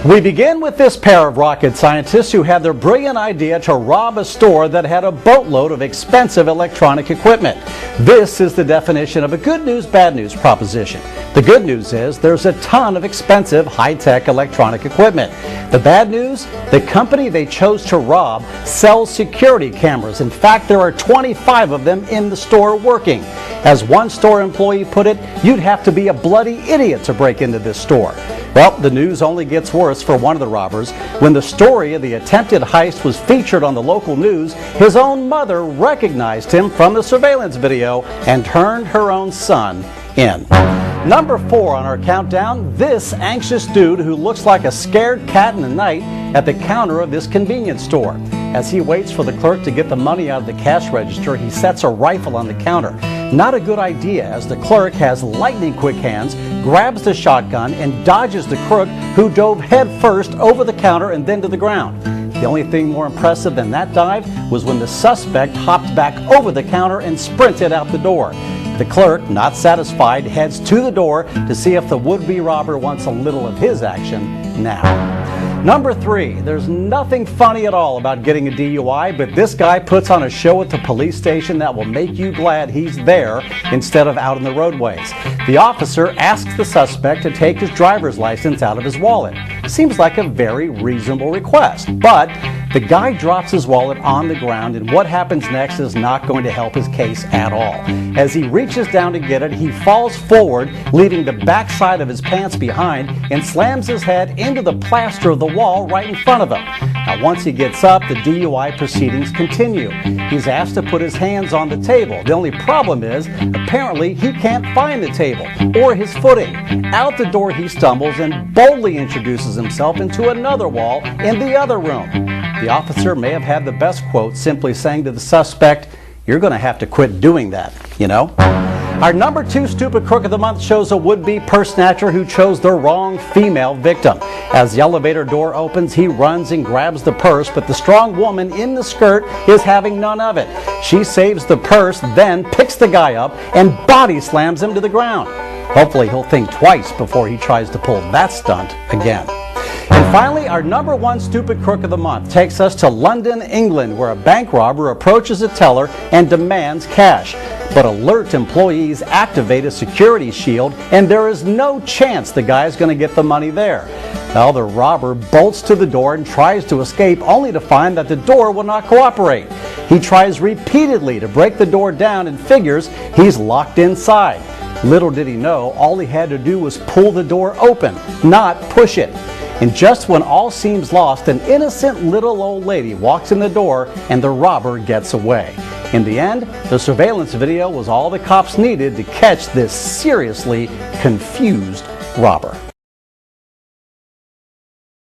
We begin with this pair of rocket scientists who had their brilliant idea to rob a store that had a boatload of expensive electronic equipment. This is the definition of a good news, bad news proposition. The good news is there's a ton of expensive, high-tech electronic equipment. The bad news, the company they chose to rob sells security cameras. In fact, there are 25 of them in the store working. As one store employee put it, you'd have to be a bloody idiot to break into this store. Well, the news only gets worse for one of the robbers. When the story of the attempted heist was featured on the local news, his own mother recognized him from the surveillance video and turned her own son in. Number 4 on our countdown, this anxious dude who looks like a scared cat in the night at the counter of this convenience store. As he waits for the clerk to get the money out of the cash register, he sets a rifle on the counter. Not a good idea, as the clerk has lightning quick hands, grabs the shotgun, and dodges the crook who dove head first over the counter and then to the ground. The only thing more impressive than that dive was when the suspect hopped back over the counter and sprinted out the door. The clerk, not satisfied, heads to the door to see if the would-be robber wants a little of his action now. Number 3, there's nothing funny at all about getting a DUI, but this guy puts on a show at the police station that will make you glad he's there instead of out in the roadways. The officer asks the suspect to take his driver's license out of his wallet. Seems like a very reasonable request, but the guy drops his wallet on the ground, and what happens next is not going to help his case at all. As he reaches down to get it, he falls forward, leaving the backside of his pants behind, and slams his head into the plaster of the wall right in front of him. Now, once he gets up, the DUI proceedings continue. He's asked to put his hands on the table. The only problem is, apparently, he can't find the table or his footing. Out the door he stumbles and boldly introduces himself into another wall in the other room. The officer may have had the best quote, simply saying to the suspect, "You're going to have to quit doing that, you know." Our number 2 stupid crook of the month shows a would-be purse snatcher who chose the wrong female victim. As the elevator door opens, he runs and grabs the purse, but the strong woman in the skirt is having none of it. She saves the purse, then picks the guy up and body slams him to the ground. Hopefully he'll think twice before he tries to pull that stunt again. And finally, our number 1 stupid crook of the month takes us to London, England, where a bank robber approaches a teller and demands cash. But alert employees activate a security shield, and there is no chance the guy is going to get the money there. Well, the robber bolts to the door and tries to escape, only to find that the door will not cooperate. He tries repeatedly to break the door down and figures he's locked inside. Little did he know, all he had to do was pull the door open, not push it. And just when all seems lost, an innocent little old lady walks in the door and the robber gets away. In the end, the surveillance video was all the cops needed to catch this seriously confused robber.